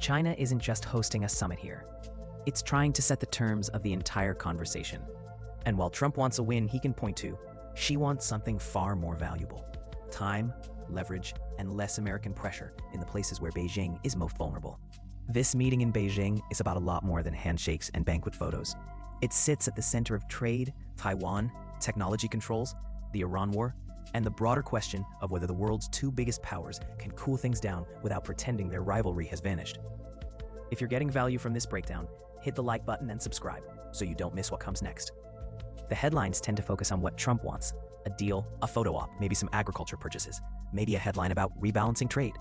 China isn't just hosting a summit here. It's trying to set the terms of the entire conversation. And while Trump wants a win he can point to, she wants something far more valuable: time, leverage, and less American pressure in the places where Beijing is most vulnerable. This meeting in Beijing is about a lot more than handshakes and banquet photos. It sits at the center of trade, Taiwan, technology controls, the Iran war, and the broader question of whether the world's two biggest powers can cool things down without pretending their rivalry has vanished. If you're getting value from this breakdown, hit the like button and subscribe so you don't miss what comes next. The headlines tend to focus on what Trump wants: a deal, a photo op, maybe some agriculture purchases, maybe a headline about rebalancing trade.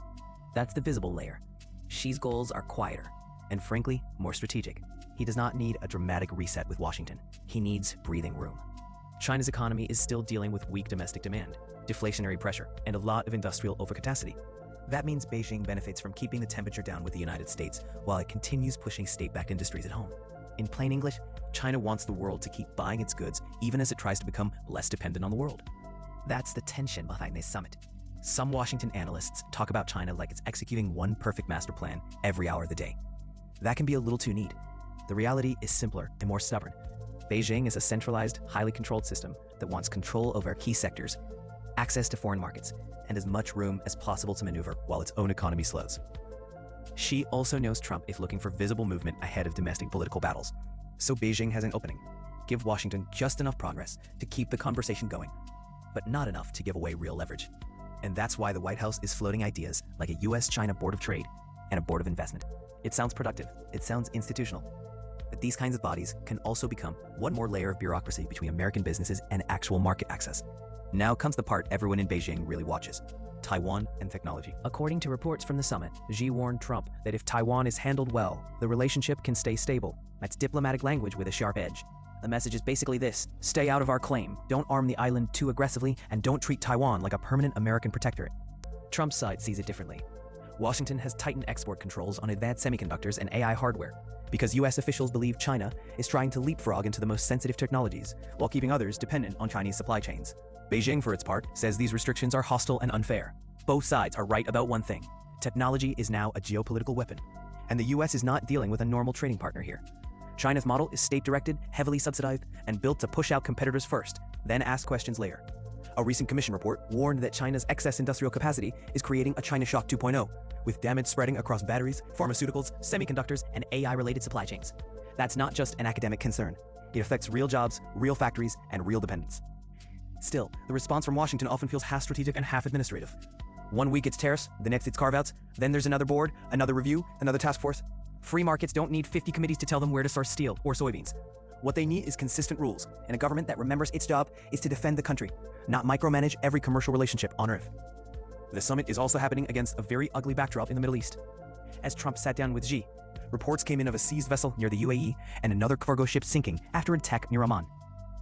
That's the visible layer. Xi's goals are quieter and, frankly, more strategic. He does not need a dramatic reset with Washington. He needs breathing room. China's economy is still dealing with weak domestic demand, deflationary pressure, and a lot of industrial overcapacity. That means Beijing benefits from keeping the temperature down with the United States while it continues pushing state-backed industries at home. In plain English, China wants the world to keep buying its goods even as it tries to become less dependent on the world. That's the tension behind this summit. Some Washington analysts talk about China like it's executing one perfect master plan every hour of the day. That can be a little too neat. The reality is simpler and more stubborn. Beijing is a centralized, highly controlled system that wants control over key sectors, access to foreign markets, and as much room as possible to maneuver while its own economy slows. Xi also knows Trump is looking for visible movement ahead of domestic political battles. So Beijing has an opening: give Washington just enough progress to keep the conversation going, but not enough to give away real leverage. And that's why the White House is floating ideas like a U.S. China Board of Trade and a Board of Investment. It sounds productive, it sounds institutional, but these kinds of bodies can also become one more layer of bureaucracy between American businesses and actual market access. Now comes the part everyone in Beijing really watches: Taiwan and technology. According to reports from the summit, Xi warned Trump that if Taiwan is handled well, the relationship can stay stable. That's diplomatic language with a sharp edge. The message is basically this: stay out of our claim, don't arm the island too aggressively, and don't treat Taiwan like a permanent American protectorate. Trump's side sees it differently. Washington has tightened export controls on advanced semiconductors and AI hardware because U.S. officials believe China is trying to leapfrog into the most sensitive technologies while keeping others dependent on Chinese supply chains. Beijing, for its part, says these restrictions are hostile and unfair. Both sides are right about one thing: technology is now a geopolitical weapon, and the U.S. is not dealing with a normal trading partner here. China's model is state-directed, heavily subsidized, and built to push out competitors first, then ask questions later. A recent commission report warned that China's excess industrial capacity is creating a China Shock 2.0, with damage spreading across batteries, pharmaceuticals, semiconductors, and AI-related supply chains. That's not just an academic concern. It affects real jobs, real factories, and real dependence. Still, the response from Washington often feels half strategic and half administrative. One week it's tariffs, the next it's carve-outs, then there's another board, another review, another task force. Free markets don't need 50 committees to tell them where to source steel or soybeans. What they need is consistent rules, and a government that remembers its job is to defend the country, not micromanage every commercial relationship on Earth. The summit is also happening against a very ugly backdrop in the Middle East. As Trump sat down with Xi, reports came in of a seized vessel near the UAE and another cargo ship sinking after an attack near Oman.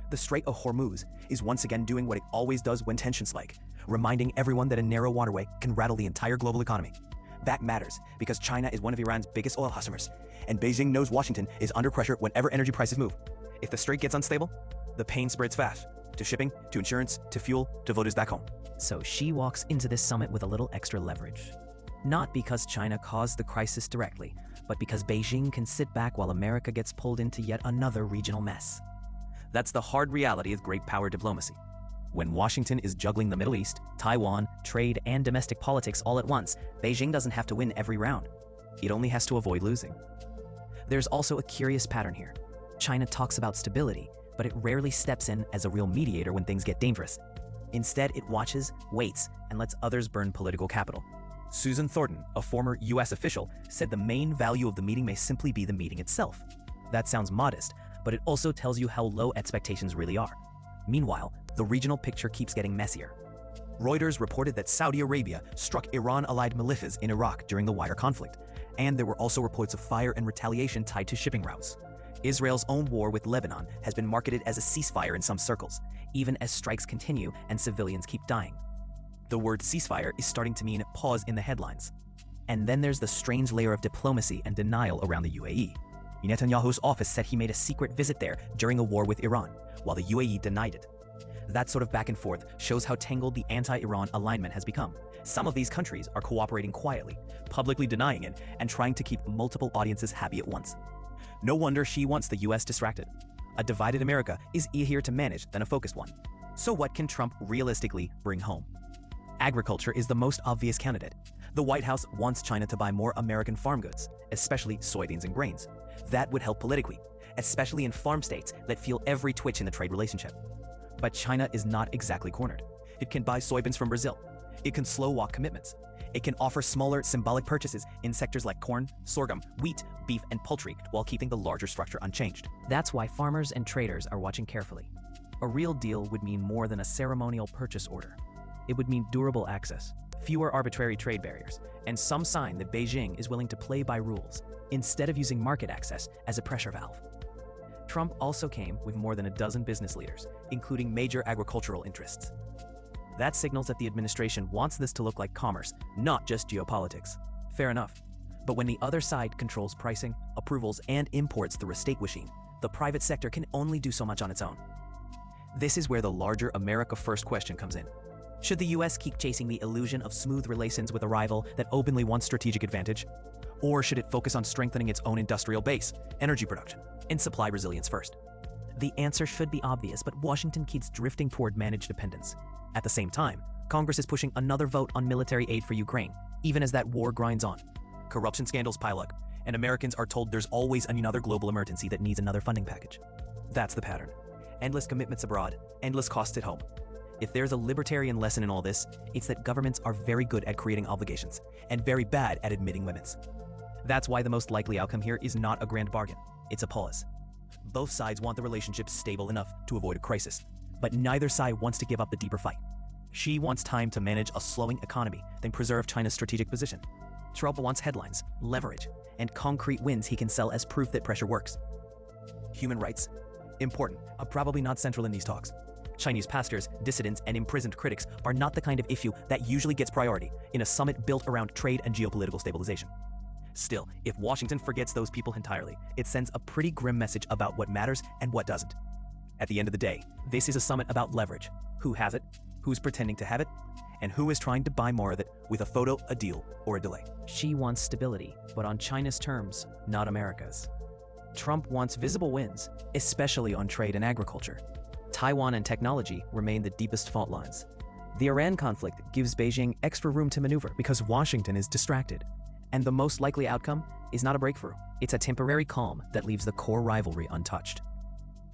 The Strait of Hormuz is once again doing what it always does when tensions spike, reminding everyone that a narrow waterway can rattle the entire global economy. That matters because China is one of Iran's biggest oil customers, and Beijing knows Washington is under pressure whenever energy prices move. If the strait gets unstable, the pain spreads fast, to shipping, to insurance, to fuel, to voters back home. So Xi walks into this summit with a little extra leverage. Not because China caused the crisis directly, but because Beijing can sit back while America gets pulled into yet another regional mess. That's the hard reality of great power diplomacy. When Washington is juggling the Middle East, Taiwan, trade, and domestic politics all at once, Beijing doesn't have to win every round. It only has to avoid losing. There's also a curious pattern here. China talks about stability, but it rarely steps in as a real mediator when things get dangerous. Instead, it watches, waits, and lets others burn political capital. Susan Thornton, a former U.S. official, said the main value of the meeting may simply be the meeting itself. That sounds modest, but it also tells you how low expectations really are. Meanwhile, the regional picture keeps getting messier. Reuters reported that Saudi Arabia struck Iran-allied militias in Iraq during the wider conflict, and there were also reports of fire and retaliation tied to shipping routes. Israel's own war with Lebanon has been marketed as a ceasefire in some circles, even as strikes continue and civilians keep dying. The word ceasefire is starting to mean pause in the headlines. And then there's the strange layer of diplomacy and denial around the UAE. Netanyahu's office said he made a secret visit there during a war with Iran, while the UAE denied it. That sort of back and forth shows how tangled the anti-Iran alignment has become. Some of these countries are cooperating quietly, publicly denying it, and trying to keep multiple audiences happy at once. No wonder Xi wants the US distracted. A divided America is easier to manage than a focused one. So what can Trump realistically bring home? Agriculture is the most obvious candidate. The White House wants China to buy more American farm goods, especially soybeans and grains. That would help politically, especially in farm states that feel every twitch in the trade relationship. But China is not exactly cornered. It can buy soybeans from Brazil. It can slow-walk commitments. It can offer smaller, symbolic purchases in sectors like corn, sorghum, wheat, beef, and poultry while keeping the larger structure unchanged. That's why farmers and traders are watching carefully. A real deal would mean more than a ceremonial purchase order. It would mean durable access, fewer arbitrary trade barriers, and some sign that Beijing is willing to play by rules instead of using market access as a pressure valve. Trump also came with more than a dozen business leaders, including major agricultural interests. That signals that the administration wants this to look like commerce, not just geopolitics. Fair enough. But when the other side controls pricing, approvals, and imports through a state machine, the private sector can only do so much on its own. This is where the larger America First question comes in. Should the US keep chasing the illusion of smooth relations with a rival that openly wants strategic advantage? Or should it focus on strengthening its own industrial base, energy production, and supply resilience first? The answer should be obvious, but Washington keeps drifting toward managed dependence. At the same time, Congress is pushing another vote on military aid for Ukraine, even as that war grinds on. Corruption scandals pile up, and Americans are told there's always another global emergency that needs another funding package. That's the pattern. Endless commitments abroad, endless costs at home. If there's a libertarian lesson in all this, it's that governments are very good at creating obligations and very bad at admitting limits. That's why the most likely outcome here is not a grand bargain. It's a pause. Both sides want the relationship stable enough to avoid a crisis, but neither side wants to give up the deeper fight. Xi wants time to manage a slowing economy, then preserve China's strategic position. Trump wants headlines, leverage, and concrete wins he can sell as proof that pressure works. Human rights? Important, probably not central in these talks. Chinese pastors, dissidents, and imprisoned critics are not the kind of issue that usually gets priority in a summit built around trade and geopolitical stabilization. Still, if Washington forgets those people entirely, it sends a pretty grim message about what matters and what doesn't. At the end of the day, this is a summit about leverage. Who has it, who's pretending to have it, and who is trying to buy more of it with a photo, a deal, or a delay. Xi wants stability, but on China's terms, not America's. Trump wants visible wins, especially on trade and agriculture. Taiwan and technology remain the deepest fault lines. The Iran conflict gives Beijing extra room to maneuver because Washington is distracted. And the most likely outcome is not a breakthrough. It's a temporary calm that leaves the core rivalry untouched.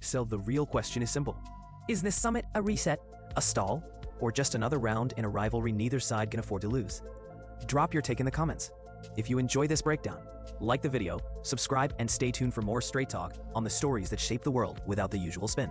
So the real question is simple. Is this summit a reset, a stall, or just another round in a rivalry neither side can afford to lose? Drop your take in the comments. If you enjoy this breakdown, like the video, subscribe, and stay tuned for more straight talk on the stories that shape the world without the usual spin.